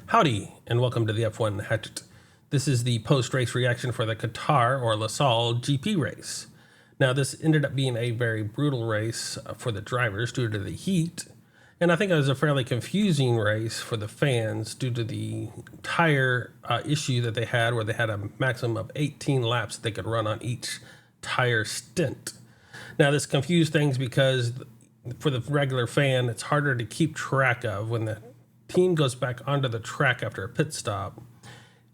Howdy, and welcome to the F1 Hatchet. This is the post-race reaction for the Qatar or Lusail GP race. Now, this ended up being a very brutal race for the drivers due to the heat, and I think it was a fairly confusing race for the fans due to the tire issue that they had, where they had a maximum of 18 laps that they could run on each tire stint. Now, this confused things because for the regular fan, it's harder to keep track of when the team goes back onto the track after a pit stop.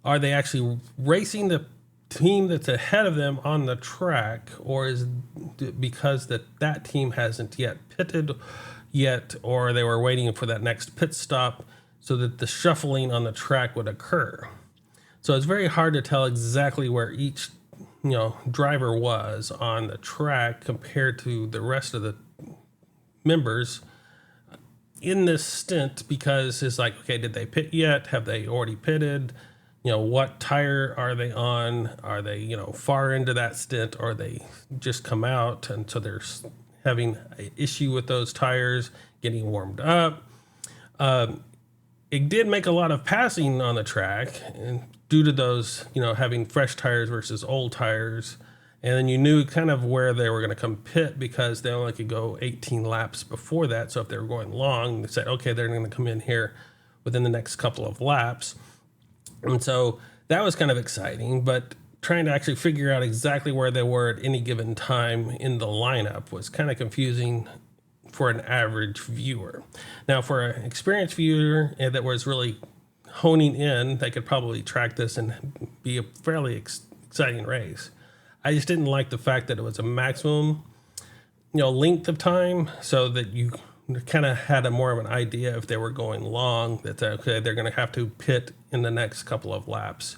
Are they actually racing the team that's ahead of them on the track, or is it because that team hasn't yet pitted yet, or they were waiting for that next pit stop so that the shuffling on the track would occur? So it's very hard to tell exactly where each driver was on the track compared to the rest of the members in this stint, because it's like, okay, did they pit yet? Have they already pitted? What tire are they on? Are they, far into that stint, or they just come out and so they're having an issue with those tires getting warmed up? It did make a lot of passing on the track, and due to those, having fresh tires versus old tires. And then you knew kind of where they were going to come pit because they only could go 18 laps before that. So if they were going long, they said, okay, they're going to come in here within the next couple of laps. And so that was kind of exciting, but trying to actually figure out exactly where they were at any given time in the lineup was kind of confusing for an average viewer. Now, for an experienced viewer that was really honing in, they could probably track this and be a fairly exciting race. I just didn't like the fact that it was a maximum, length of time, so that you kind of had a more of an idea if they were going long, that okay, they're going to have to pit in the next couple of laps,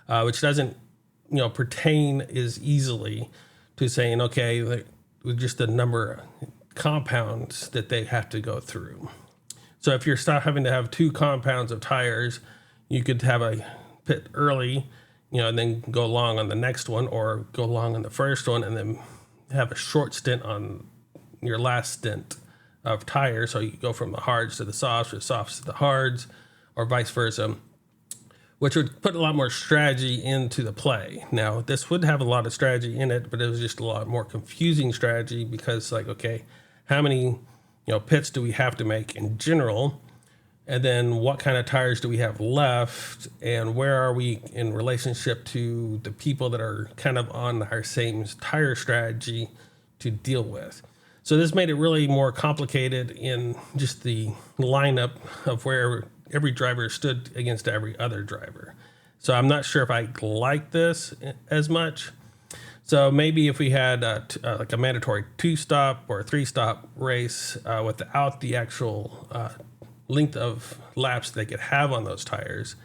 which doesn't, pertain as easily to saying, okay, with just the number of compounds that they have to go through. So if you're having to have 2 compounds of tires, you could have a pit early, and then go long on the next one, or go long on the first one and then have a short stint on your last stint of tires. So you go from the hards to the softs, or the softs to the hards, or vice versa, which would put a lot more strategy into the play. Now, this would have a lot of strategy in it, but it was just a lot more confusing strategy because, okay, how many, pits do we have to make in general? And then what kind of tires do we have left? And where are we in relationship to the people that are kind of on our same tire strategy to deal with? So this made it really more complicated in just the lineup of where every driver stood against every other driver. So I'm not sure if I like this as much. So maybe if we had like a mandatory 2-stop or a 3-stop race without the actual length of laps they could have on those tires,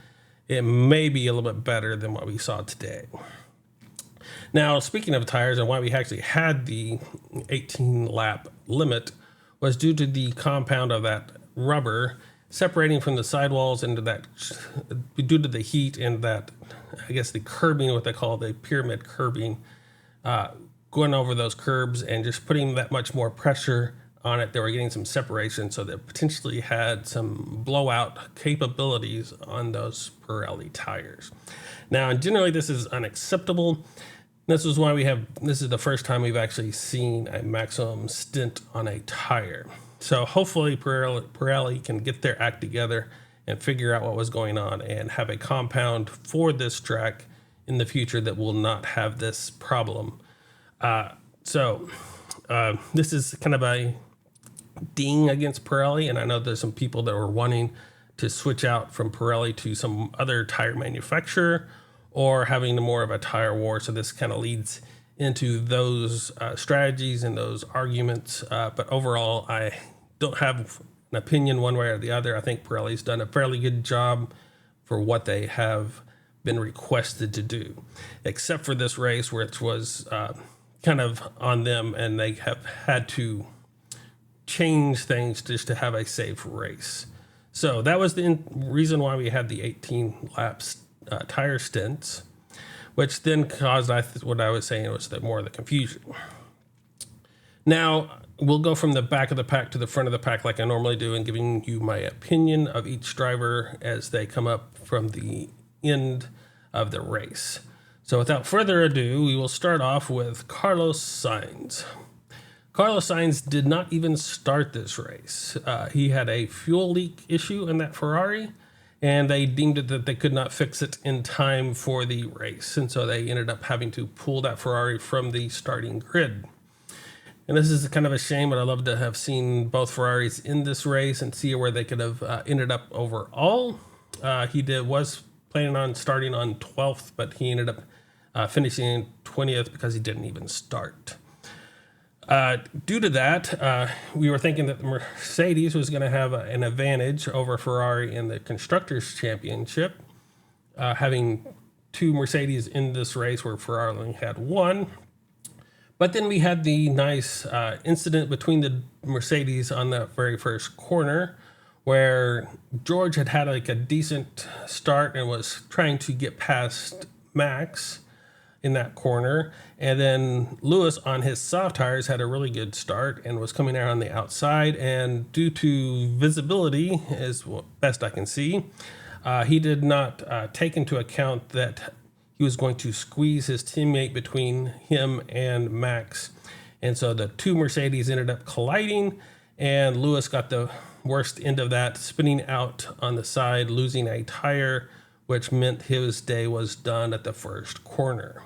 it may be a little bit better than what we saw today. Now, speaking of tires, and why we actually had the 18 lap limit was due to the compound of that rubber separating from the sidewalls into that, due to the heat and that, I guess, the curbing, what they call the pyramid curbing, going over those curbs and just putting that much more pressure on it. They were getting some separation, so they potentially had some blowout capabilities on those Pirelli tires. Now, generally, this is unacceptable. This is why this is the first time we've actually seen a maximum stint on a tire. So hopefully Pirelli can get their act together and figure out what was going on and have a compound for this track in the future that will not have this problem. This is kind of a ding against Pirelli, and I know there's some people that were wanting to switch out from Pirelli to some other tire manufacturer, or having more of a tire war. So this kind of leads into those strategies and those arguments. But overall, I don't have an opinion one way or the other. I think Pirelli's done a fairly good job for what they have been requested to do, except for this race, which was kind of on them, and they have had to change things just to have a safe race. So that was the reason why we had the 18 laps tire stints, which then caused what I was saying was more of the confusion. Now, we'll go from the back of the pack to the front of the pack like I normally do, and giving you my opinion of each driver as they come up from the end of the race. So without further ado, we will start off with Carlos Sainz. Carlos Sainz did not even start this race. He had a fuel leak issue in that Ferrari, and they deemed it that they could not fix it in time for the race. And so they ended up having to pull that Ferrari from the starting grid. And this is kind of a shame, but I'd love to have seen both Ferraris in this race and see where they could have ended up overall. He was planning on starting on 12th, but he ended up finishing 20th because he didn't even start. Due to that, we were thinking that the Mercedes was going to have an advantage over Ferrari in the Constructors' Championship, having two Mercedes in this race where Ferrari only had one. But then we had the nice incident between the Mercedes on that very first corner where George had like a decent start and was trying to get past Max in that corner. And then Lewis on his soft tires had a really good start and was coming out on the outside. And due to visibility, as best I can see, he did not take into account that he was going to squeeze his teammate between him and Max. And so the two Mercedes ended up colliding, and Lewis got the worst end of that, spinning out on the side, losing a tire, which meant his day was done at the first corner.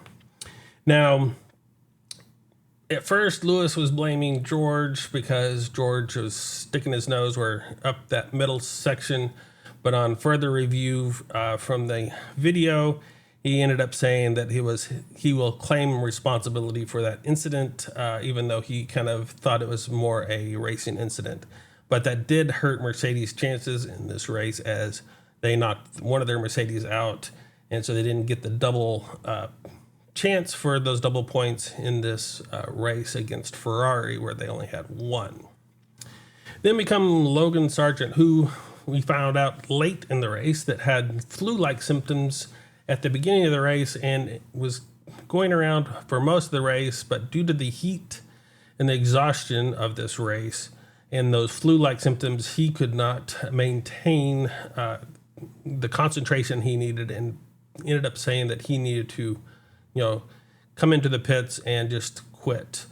Now, at first, Lewis was blaming George because George was sticking his nose up that middle section. But on further review from the video, he ended up saying that he will claim responsibility for that incident, even though he kind of thought it was more a racing incident. But that did hurt Mercedes' chances in this race as they knocked one of their Mercedes out, and so they didn't get the double chance for those double points in this race against Ferrari, where they only had one. Then we come Logan Sargent, who we found out late in the race that had flu-like symptoms at the beginning of the race and was going around for most of the race, but due to the heat and the exhaustion of this race and those flu-like symptoms, he could not maintain the concentration he needed, and ended up saying that he needed to come into the pits and just quit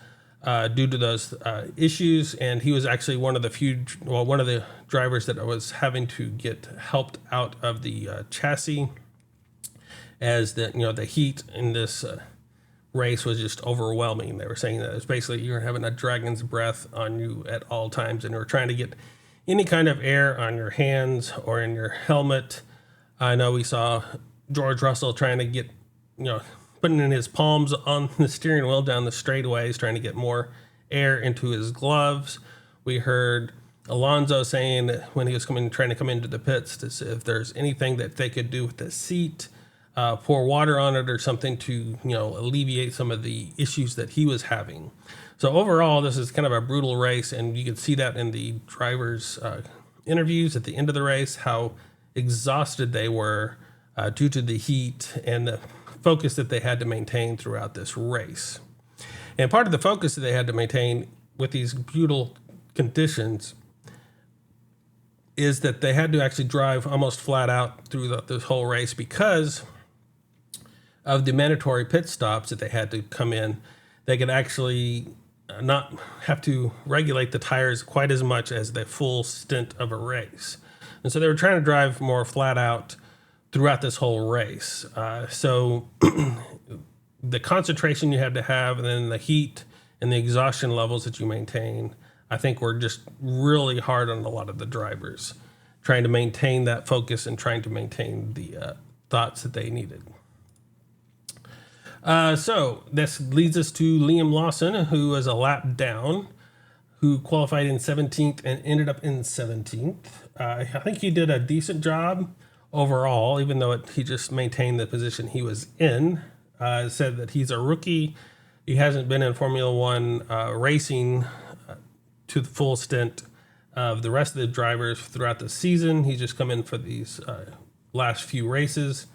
due to those issues. And he was actually one of the drivers that was having to get helped out of the chassis, as the heat in this race was just overwhelming. They were saying that it's basically you're having a dragon's breath on you at all times, and you were trying to get any kind of air on your hands or in your helmet. I know we saw George Russell trying to get, putting in his palms on the steering wheel down the straightaways, trying to get more air into his gloves. We heard Alonso saying that when he was trying to come into the pits, to see if there's anything that they could do with the seat, pour water on it or something to, alleviate some of the issues that he was having. So overall, this is kind of a brutal race, and you can see that in the drivers' interviews at the end of the race, how exhausted they were due to the heat and the focus that they had to maintain throughout this race. And part of the focus that they had to maintain with these brutal conditions is that they had to actually drive almost flat out through this whole race because of the mandatory pit stops that they had to come in. They could actually not have to regulate the tires quite as much as the full stint of a race. And so they were trying to drive more flat out throughout this whole race. So the concentration you had to have, and then the heat and the exhaustion levels that you maintain, I think were just really hard on a lot of the drivers, trying to maintain that focus and trying to maintain the thoughts that they needed. So this leads us to Liam Lawson, who was a lap down, who qualified in 17th and ended up in 17th. I think he did a decent job overall, even though he just maintained the position he was in. Said that he's a rookie. He hasn't been in Formula One racing to the full stint of the rest of the drivers throughout the season. He's just come in for these last few races.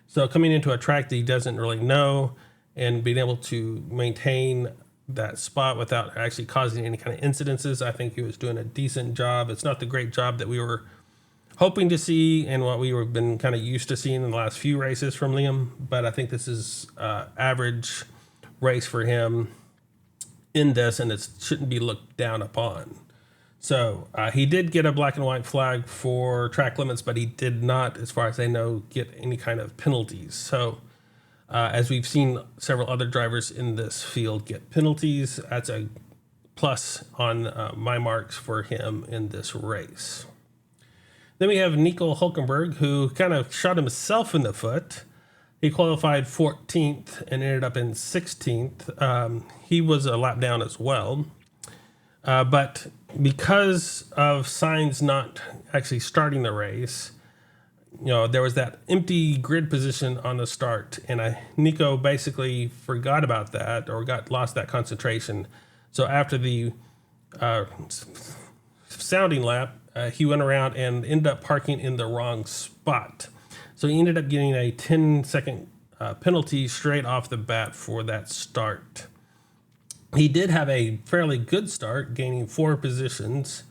So coming into a track that he doesn't really know and being able to maintain that spot without actually causing any kind of incidences. I think he was doing a decent job. It's not the great job that we were hoping to see and what we have been kind of used to seeing in the last few races from Liam, but I think this is average race for him in this, and it shouldn't be looked down upon. So he did get a black and white flag for track limits, but he did not, as far as I know, get any kind of penalties. So as we've seen several other drivers in this field get penalties, that's a plus on my marks for him in this race. Then we have Nico Hulkenberg, who kind of shot himself in the foot. He qualified 14th and ended up in 16th. He was a lap down as well. But because of Sainz not actually starting the race, there was that empty grid position on the start, and Nico basically forgot about that or lost that concentration. So after the sounding lap, he went around and ended up parking in the wrong spot. So he ended up getting a 10-second penalty straight off the bat for that start. He did have a fairly good start, gaining 4 positions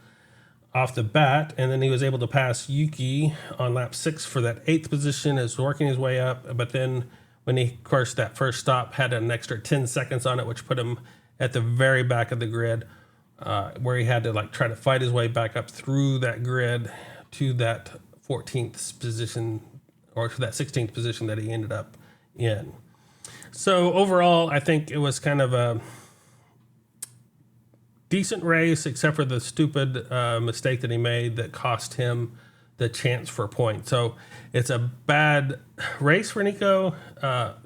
off the bat, and then he was able to pass Yuki on lap 6 for that 8th position, is working his way up. But then when he, of course, that first stop had an extra 10 seconds on it, which put him at the very back of the grid, where he had to try to fight his way back up through that grid to that 14th position, or to that 16th position that he ended up in. So overall, I think it was kind of a decent race, except for the stupid mistake that he made that cost him the chance for points. So it's a bad race for Nico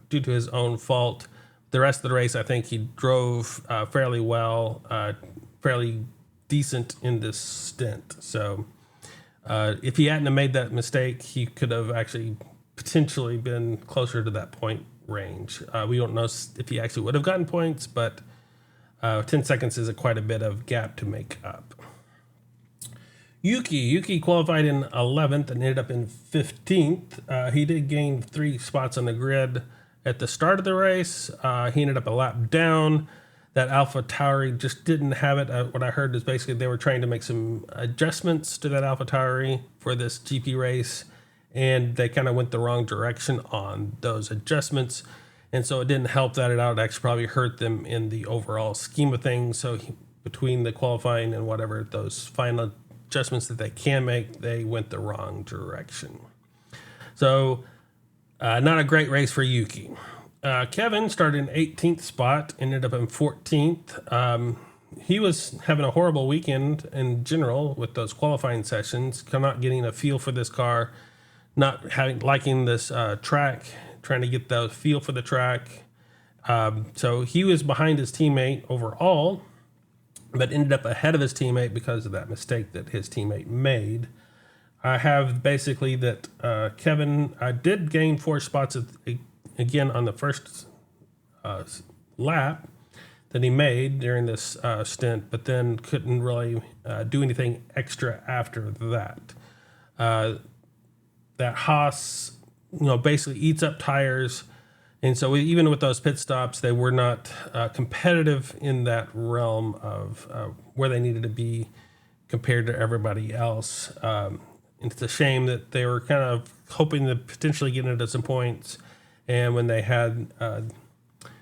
due to his own fault. The rest of the race, I think he drove fairly well, fairly decent in this stint. So if he hadn't have made that mistake, he could have actually potentially been closer to that point range. We don't know if he actually would have gotten points, but 10 seconds is quite a bit of gap to make up. Yuki qualified in 11th and ended up in 15th. He did gain 3 spots on the grid at the start of the race. He ended up a lap down. That AlphaTauri just didn't have it. What I heard is basically they were trying to make some adjustments to that AlphaTauri for this GP race, and they kind of went the wrong direction on those adjustments. And so it didn't help that it out. It actually probably hurt them in the overall scheme of things. So between the qualifying and whatever, those final adjustments that they can make, they went the wrong direction. So not a great race for Yuki. Kevin started in 18th spot, ended up in 14th. He was having a horrible weekend in general with those qualifying sessions, not getting a feel for this car, not liking this track, trying to get the feel for the track. So he was behind his teammate overall, but ended up ahead of his teammate because of that mistake that his teammate made. I have basically that Kevin did gain 4 spots again on the first lap that he made during this stint, but then couldn't really do anything extra after that. That Haas, basically eats up tires, and so even with those pit stops, they were not competitive in that realm of where they needed to be compared to everybody else. It's a shame that they were kind of hoping to potentially get into some points, and when they had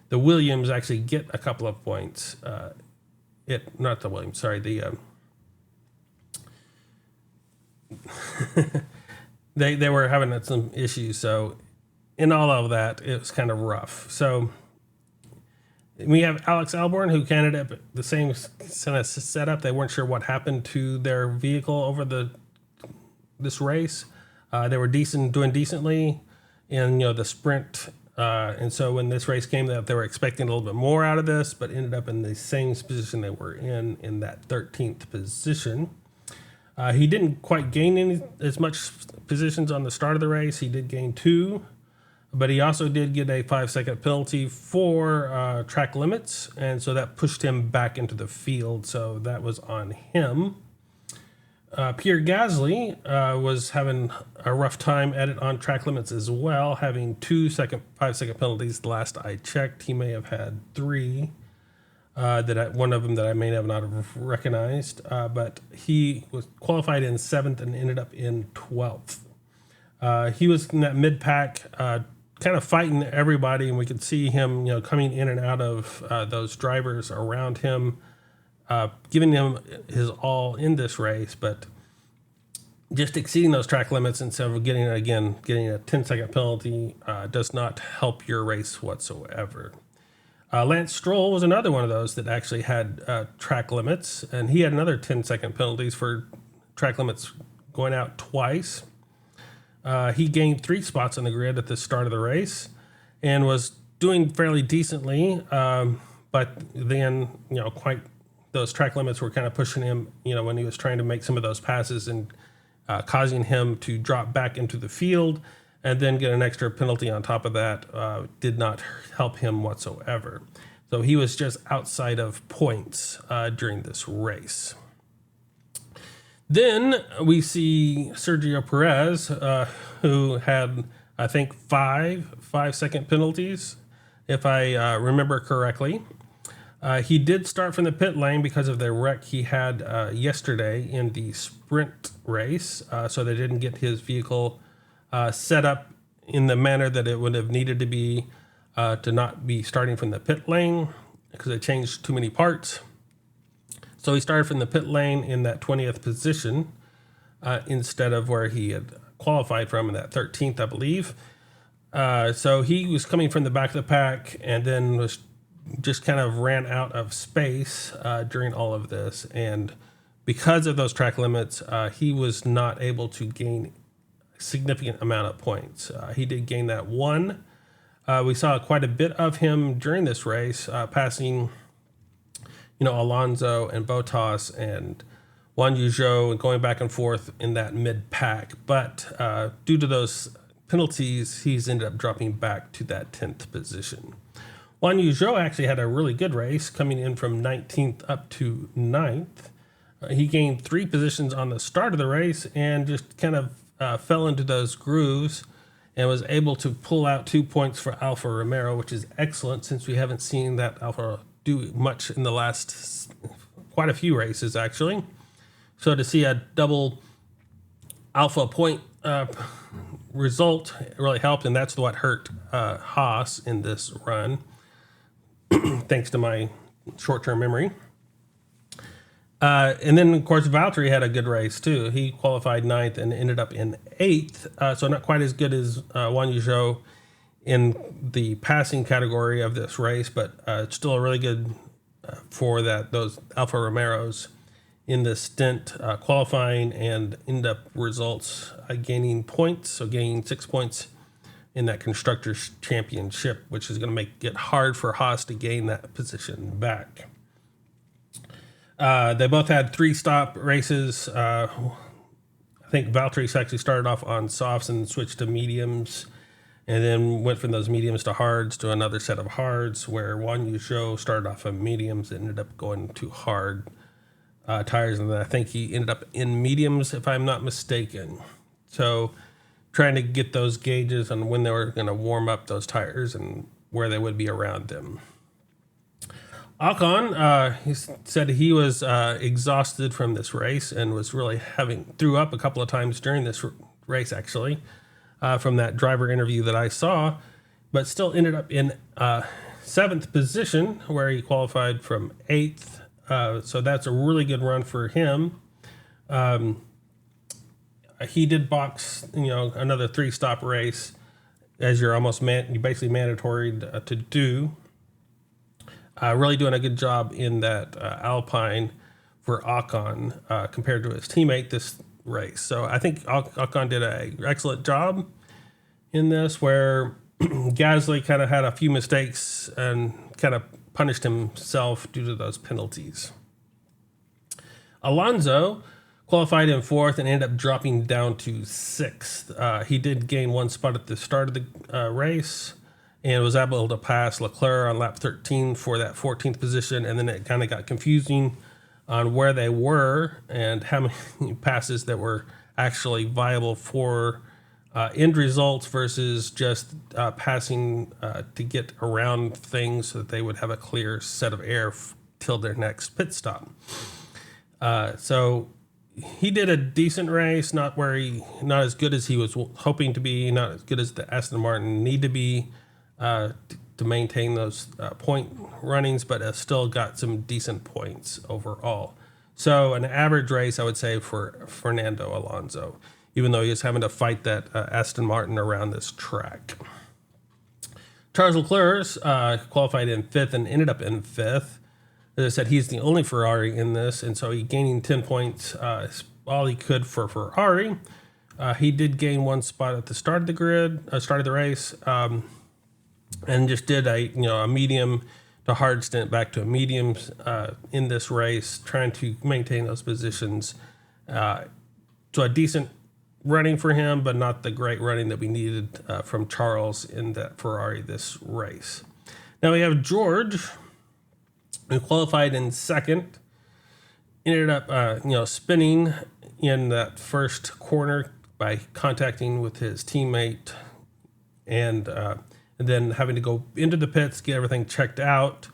the Williams actually get a couple of points, not the Williams, sorry, the they were having some issues. So in all of that, it was kind of rough. So we have Alex Albon, who ended up the same kind of setup. They weren't sure what happened to their vehicle over this race. They were doing decently in the sprint, and so when this race came, they were expecting a little bit more out of this, but ended up in the same position they were in that 13th position. He didn't quite gain as much positions on the start of the race. He did gain 2, but he also did get a 5-second penalty for track limits, and so that pushed him back into the field. So that was on him. Pierre Gasly was having a rough time at it on track limits as well, having 2 5-second penalties. The last I checked, he may have had 3. One of them that I may have not have recognized, but he was qualified in 7th and ended up in 12th. He was in that mid-pack, kind of fighting everybody, and we could see him, coming in and out of those drivers around him, giving him his all in this race, but just exceeding those track limits instead of getting a 10-second penalty does not help your race whatsoever. Lance Stroll was another one of those that actually had track limits, and he had another 10-second penalties for track limits going out twice. He gained 3 spots on the grid at the start of the race and was doing fairly decently, but then, those track limits were kind of pushing him, when he was trying to make some of those passes and causing him to drop back into the field and then get an extra penalty on top of that. Did not help him whatsoever. So he was just outside of points during this race. Then we see Sergio Perez, who had, I think, 5-second penalties, if I remember correctly. He did start from the pit lane because of the wreck he had yesterday in the sprint race, so they didn't get his vehicle set up in the manner that it would have needed to be to not be starting from the pit lane because they changed too many parts. So he started from the pit lane in that 20th position instead of where he had qualified from in that 13th, I believe. So he was coming from the back of the pack and then was just kind of ran out of space during all of this. And because of those track limits, he was not able to gain a significant amount of points. He did gain that 1. We saw quite a bit of him during this race, passing Alonso and Bottas and Juan Zhou and going back and forth in that mid-pack. But due to those penalties, he's ended up dropping back to that 10th position. Juan Zhou actually had a really good race, coming in from 19th up to 9th. He gained 3 positions on the start of the race and just kind of fell into those grooves and was able to pull out 2 points for Alfa Romeo, which is excellent since we haven't seen that Alfa do much in the last quite a few races, actually. So to see a double Alfa point result really helped, and that's what hurt Haas in this run, thanks to my short-term memory. And then, of course, Valtteri had a good race, too. He qualified 9th and ended up in 8th, so not quite as good as Juan Zhou in the passing category of this race, but still a really good for those Alfa Romeos in the stint, qualifying and end up results gaining points, so gaining 6 points in that Constructors' Championship, which is going to make it hard for Haas to gain that position back. They both had 3-stop races. I think Valtteri actually started off on softs and switched to mediums, and then went from those mediums to hards to another set of hards, where Juan Zhou started off on mediums and ended up going to hard tires, and then I think he ended up in mediums, if I'm not mistaken. So trying to get those gauges on when they were going to warm up those tires and where they would be around them. Ocon, he said he was exhausted from this race and was really threw up a couple of times during this race, actually, from that driver interview that I saw, but still ended up in 7th position, where he qualified from 8th. So that's a really good run for him. He did box, another 3-stop race, as you're basically mandatory to do. Really doing a good job in that Alpine for Ocon compared to his teammate this race. So I think Ocon did an excellent job in this, where Gasly kind of had a few mistakes and kind of punished himself due to those penalties. Alonso qualified in 4th and ended up dropping down to 6th. He did gain 1 spot at the start of the race and was able to pass Leclerc on lap 13 for that 14th position, and then it kind of got confusing on where they were and how many passes that were actually viable for end results versus just passing to get around things so that they would have a clear set of air till their next pit stop. So he did a decent race, not as good as he was hoping to be, not as good as the Aston Martin need to be to maintain those point runnings, but still got some decent points overall. So an average race, I would say, for Fernando Alonso, even though he was having to fight that Aston Martin around this track. Charles Leclerc qualified in 5th and ended up in 5th. As I said, he's the only Ferrari in this, and so he gaining 10 points, all he could for Ferrari. He did gain 1 spot at the start of the race, and just did a medium to hard stint back to a medium in this race, trying to maintain those positions. So a decent running for him, but not the great running that we needed from Charles in that Ferrari this race. Now we have George, who qualified in 2nd, ended up spinning in that first corner by contacting with his teammate, and then having to go into the pits, get everything checked out,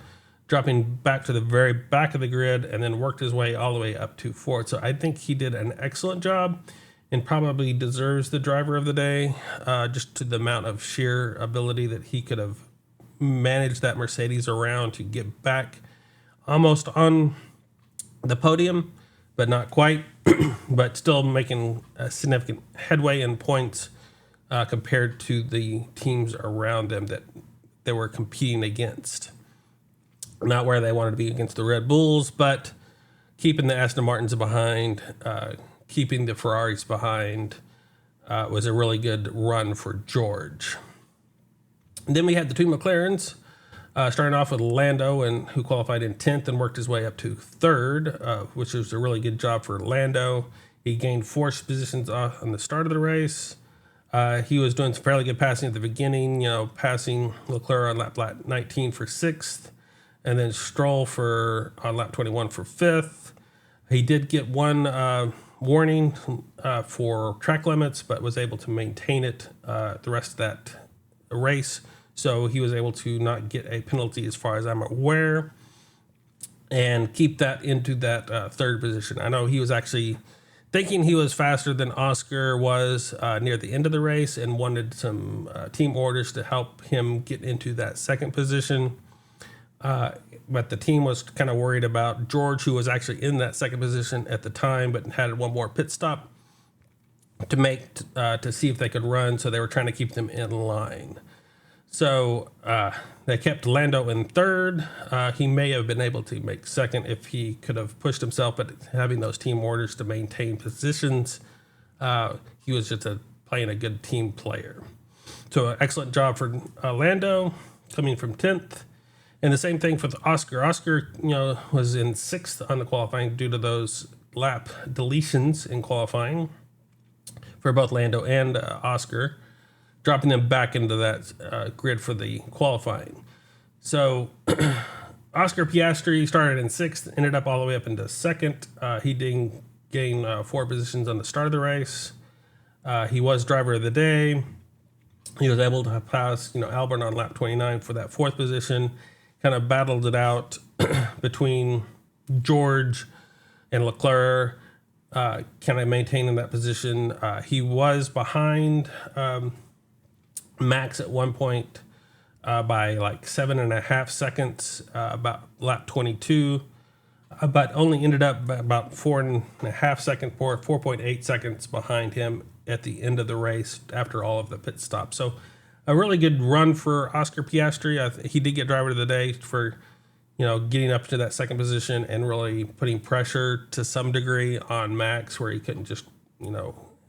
dropping back to the very back of the grid, and then worked his way all the way up to 4th. So I think he did an excellent job and probably deserves the driver of the day, just to the amount of sheer ability that he could have managed that Mercedes around to get back almost on the podium, but not quite, but still making a significant headway in points compared to the teams around them that they were competing against. Not where they wanted to be against the Red Bulls, but keeping the Aston Martins behind, keeping the Ferraris behind was a really good run for George. And then we had the 2 McLarens, starting off with Lando, who qualified in 10th and worked his way up to 3rd, which was a really good job for Lando. He gained 4 positions off on the start of the race. He was doing some fairly good passing at the beginning, passing Leclerc on lap 19 for 6th, and then Stroll on lap 21 for 5th. He did get 1 warning for track limits, but was able to maintain it the rest of that race. So he was able to not get a penalty as far as I'm aware, and keep that into that 3rd position. I know he was actually thinking he was faster than Oscar was near the end of the race, and wanted some team orders to help him get into that 2nd position. But the team was kind of worried about George, who was actually in that 2nd position at the time, but had 1 more pit stop to see if they could run. So they were trying to keep them in line. So they kept Lando in 3rd. He may have been able to make 2nd if he could have pushed himself, but having those team orders to maintain positions, he was just playing a good team player. So an excellent job for Lando, coming from 10th. And the same thing for Oscar. Oscar, was in 6th on the qualifying due to those lap deletions in qualifying for both Lando and Oscar, dropping them back into that grid for the qualifying. So Oscar Piastri started in 6th, ended up all the way up into 2nd. He did gain 4 positions on the start of the race. He was driver of the day. He was able to pass, Albon on lap 29 for that 4th position. Kind of battled it out between George and Leclerc, kind of maintaining that position. He was behind Max at one point by like 7.5 seconds, about lap 22, but only ended up about 4.8 seconds behind him at the end of the race after all of the pit stops. So a really good run for Oscar Piastri. He did get driver of the day for, getting up to that 2nd position and really putting pressure to some degree on Max, where he couldn't just,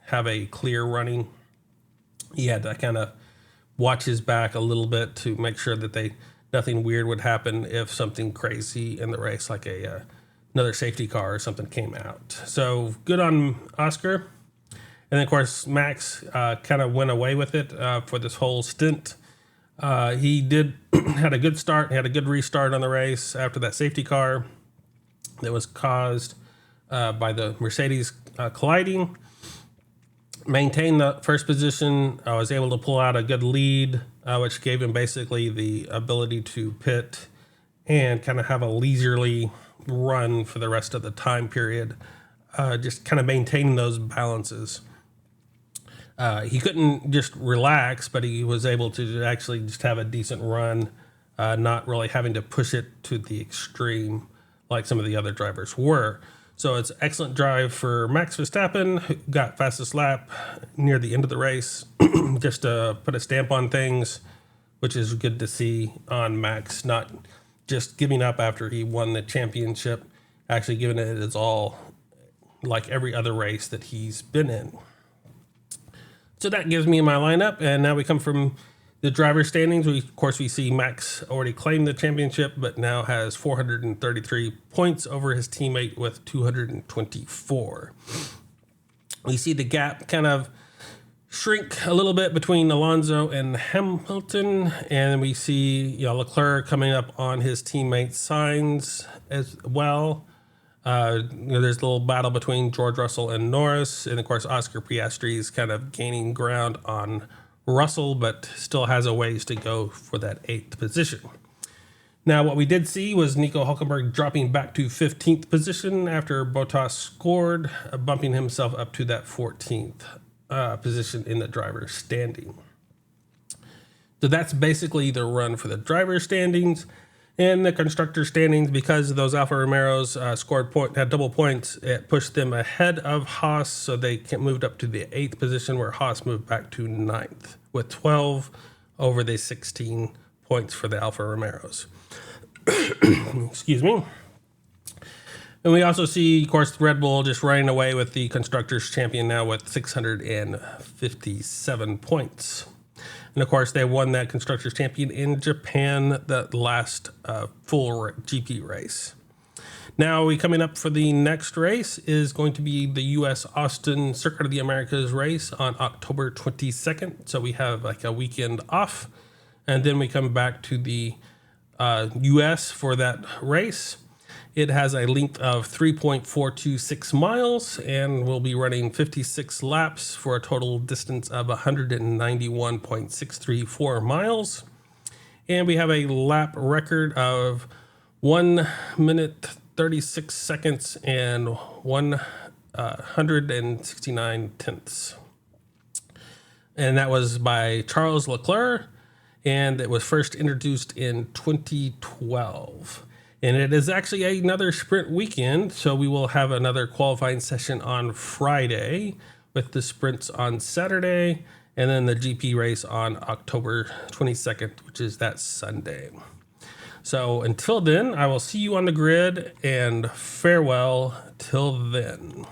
have a clear running. He had to kind of watch his back a little bit to make sure that nothing weird would happen if something crazy in the race, like another safety car or something, came out. So good on Oscar. And then, of course, Max kind of went away with it for this whole stint. He had a good start. He had a good restart on the race after that safety car that was caused by the Mercedes colliding. Maintained the 1st position. Was able to pull out a good lead, which gave him basically the ability to pit and kind of have a leisurely run for the rest of the time period, just kind of maintaining those balances. He couldn't just relax, but he was able to actually just have a decent run, not really having to push it to the extreme like some of the other drivers were. So it's excellent drive for Max Verstappen, who got fastest lap near the end of the race, just to put a stamp on things, which is good to see on Max, not just giving up after he won the championship, actually giving it his all like every other race that he's been in. So that gives me my lineup, and now we come from the driver standings. Of course, we see Max already claimed the championship, but now has 433 points over his teammate with 224. We see the gap kind of shrink a little bit between Alonso and Hamilton, and we see Leclerc coming up on his teammate Sainz as well. There's a little battle between George Russell and Norris, and of course Oscar Piastri is kind of gaining ground on Russell, but still has a ways to go for that 8th position. Now, what we did see was Nico Hülkenberg dropping back to 15th position after Bottas scored, bumping himself up to that 14th position in the driver's standing. So that's basically the run for the driver's standings. And the constructor standings, because those Alfa Romeos had double points, it pushed them ahead of Haas, so they moved up to the 8th position, where Haas moved back to 9th with 12 over the 16 points for the Alfa Romeos. Excuse me. And we also see, of course, Red Bull just running away with the constructors champion now with 657 points. And of course, they won that Constructors Champion in Japan, the last full GP race. Now, we coming up for the next race is going to be the U.S. Austin Circuit of the Americas race on October 22nd. So we have like a weekend off, and then we come back to the U.S. for that race. It has a length of 3.426 miles, and we'll be running 56 laps for a total distance of 191.634 miles. And we have a lap record of 1 minute 36 seconds and 169 tenths. And that was by Charles Leclerc, and it was first introduced in 2012. And it is actually another sprint weekend, so we will have another qualifying session on Friday with the sprints on Saturday, and then the GP race on October 22nd, which is that Sunday. So until then, I will see you on the grid, and farewell till then.